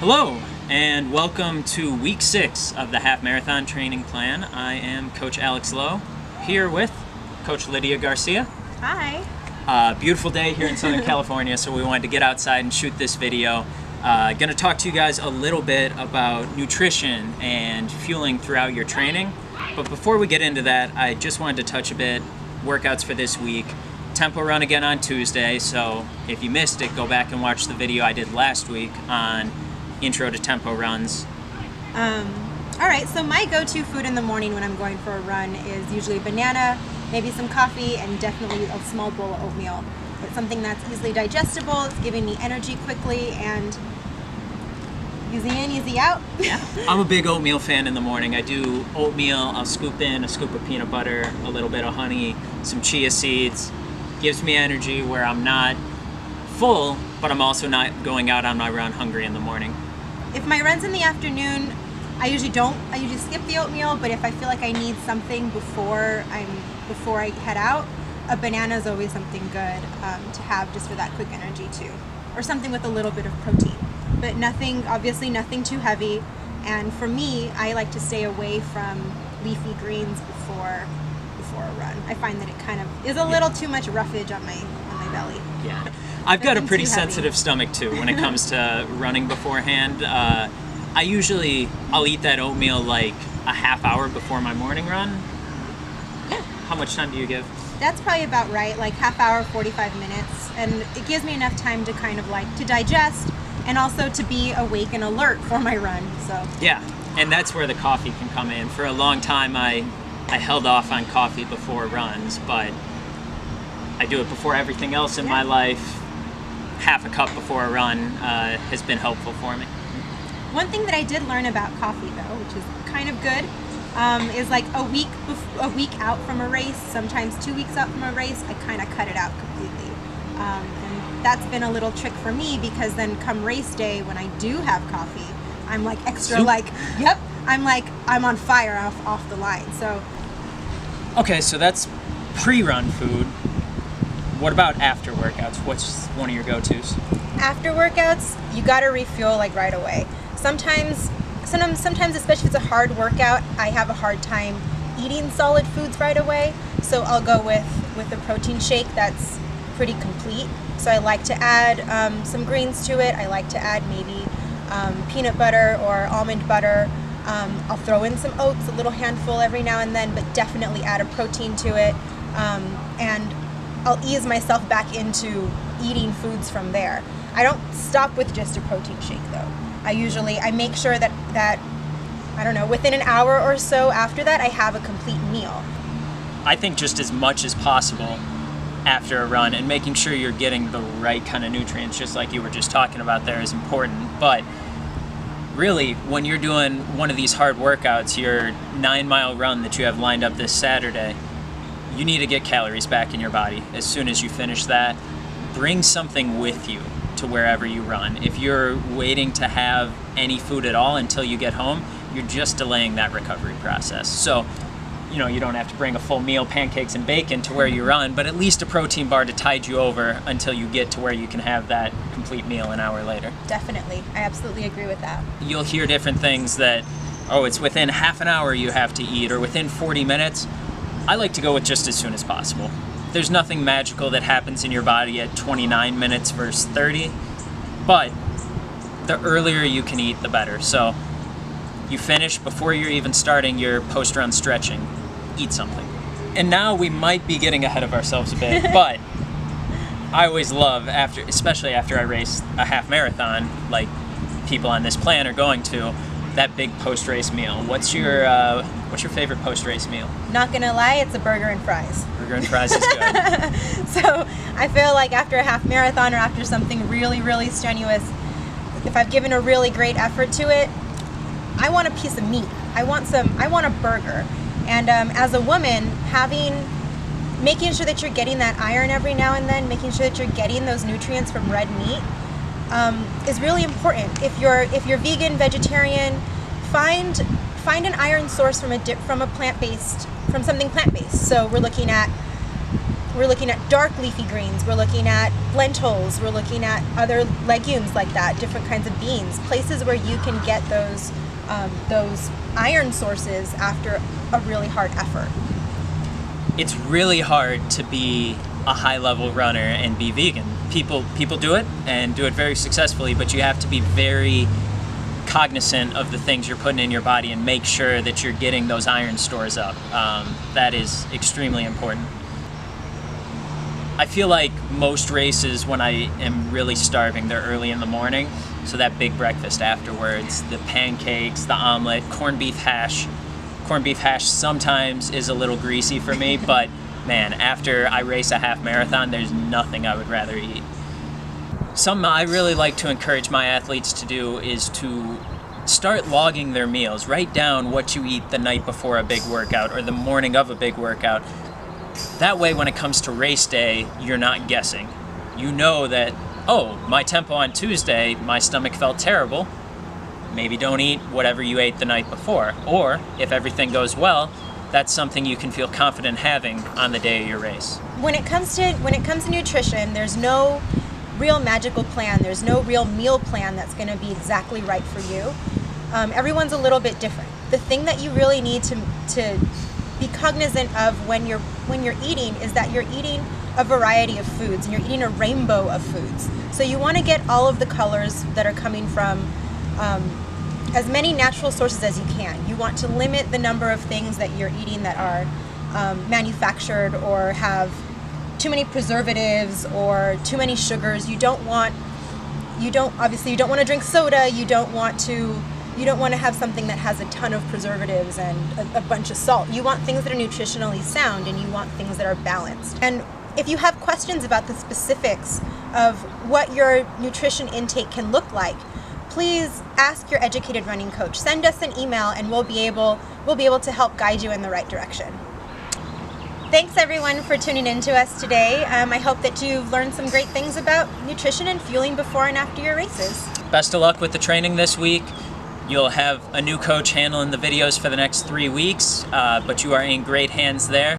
Hello, and welcome to week 6 of the half marathon training plan. I am Coach Alex Lowe, here with Coach Lydia Garcia. Hi. Beautiful day here in Southern California, so we wanted to get outside and shoot this video. Going to talk to you guys a little bit about nutrition and fueling throughout your training. But before we get into that, I just wanted to touch a bit workouts for this week. Tempo run again on Tuesday, so if you missed it, go back and watch the video I did last week on intro to tempo runs. All right, so my go-to food in the morning when I'm going for a run is usually a banana, maybe some coffee, and definitely a small bowl of oatmeal. It's something that's easily digestible, it's giving me energy quickly, and easy in, easy out. Yeah. I'm a big oatmeal fan in the morning. I do oatmeal, I'll scoop in a scoop of peanut butter, a little bit of honey, some chia seeds. Gives me energy where I'm not full, but I'm also not going out on my run hungry in the morning. If my run's in the afternoon, I usually skip the oatmeal, but if I feel like I need something before I head out, a banana is always something good to have just for that quick energy too. Or something with a little bit of protein. But obviously nothing too heavy. And for me, I like to stay away from leafy greens before a run. I find that it kind of is a little too much roughage on my belly. Yeah. I've got a pretty sensitive stomach too when it comes to running beforehand. I'll eat that oatmeal like a half hour before my morning run. Yeah. How much time do you give? That's probably about right, like half hour, 45 minutes. And it gives me enough time to kind of like to digest and also to be awake and alert for my run. So yeah, and that's where the coffee can come in. For a long time I held off on coffee before runs, but I do it before everything else in my life. Half a cup before a run has been helpful for me. One thing that I did learn about coffee though, which is kind of good, is like a week out from a race, sometimes 2 weeks out from a race, I kind of cut it out completely. And that's been a little trick for me because then come race day when I do have coffee, I'm like extra I'm on fire off the line. So okay, so that's pre-run food. What about after workouts? What's one of your go-tos? After workouts, you gotta refuel like right away. Sometimes, especially if it's a hard workout, I have a hard time eating solid foods right away. So I'll go with a protein shake that's pretty complete. So I like to add some greens to it. I like to add maybe peanut butter or almond butter. I'll throw in some oats, a little handful every now and then, but definitely add a protein to it. And I'll ease myself back into eating foods from there. I don't stop with just a protein shake though. I make sure that I don't know, within an hour or so after that, I have a complete meal. I think just as much as possible after a run and making sure you're getting the right kind of nutrients, just like you were just talking about there, is important. But really, when you're doing one of these hard workouts, your 9-mile run that you have lined up this Saturday, you need to get calories back in your body as soon as you finish that. Bring something with you to wherever you run. If you're waiting to have any food at all until you get home, you're just delaying that recovery process. So, you don't have to bring a full meal, pancakes and bacon to where you run, but at least a protein bar to tide you over until you get to where you can have that complete meal an hour later. Definitely. I absolutely agree with that. You'll hear different things that, it's within half an hour you have to eat, or within 40 minutes. I like to go with just as soon as possible. There's nothing magical that happens in your body at 29 minutes versus 30, but the earlier you can eat, the better. So you finish before you're even starting your post-run stretching, eat something. And now we might be getting ahead of ourselves a bit, but I always love, especially after I race a half marathon, like people on this plan are going to, that big post-race meal. What's your favorite post-race meal? Not gonna lie, it's a burger and fries. Burger and fries is good. So I feel like after a half marathon or after something really, really strenuous, if I've given a really great effort to it, I want a piece of meat. I want a burger. And as a woman, making sure that you're getting that iron every now and then, making sure that you're getting those nutrients from red meat is really important. If you're vegan, vegetarian, find an iron source from something plant-based. So we're looking at We're looking at dark leafy greens. We're looking at lentils. We're looking at other legumes like that, different kinds of beans, places where you can get those iron sources after a really hard effort. It's really hard to be a high-level runner and be vegan. People do it and do it very successfully, but you have to be very cognizant of the things you're putting in your body and make sure that you're getting those iron stores up. That is extremely important. I feel like most races, when I am really starving, they're early in the morning. So that big breakfast afterwards, the pancakes, the omelet, corned beef hash. Corned beef hash sometimes is a little greasy for me, but man, after I race a half marathon, there's nothing I would rather eat. Something I really like to encourage my athletes to do is to start logging their meals. Write down what you eat the night before a big workout or the morning of a big workout. That way, when it comes to race day, you're not guessing. You know that, oh, my tempo on Tuesday, my stomach felt terrible. Maybe don't eat whatever you ate the night before. Or, if everything goes well, that's something you can feel confident having on the day of your race. When it comes to nutrition, there's no real magical plan. There's no real meal plan that's going to be exactly right for you. Everyone's a little bit different. The thing that you really need to be cognizant of when you're eating is that you're eating a variety of foods and you're eating a rainbow of foods. So you want to get all of the colors that are coming from as many natural sources as you can. You want to limit the number of things that you're eating that are manufactured or have too many preservatives or too many sugars. You don't want to drink soda. You don't want to have something that has a ton of preservatives and a bunch of salt. You want things that are nutritionally sound, and you want things that are balanced. And if you have questions about the specifics of what your nutrition intake can look like, please ask your educated running coach. Send us an email and we'll be able to help guide you in the right direction. Thanks everyone for tuning in to us today. I hope that you've learned some great things about nutrition and fueling before and after your races. Best of luck with the training this week. You'll have a new coach handling the videos for the next 3 weeks, but you are in great hands there.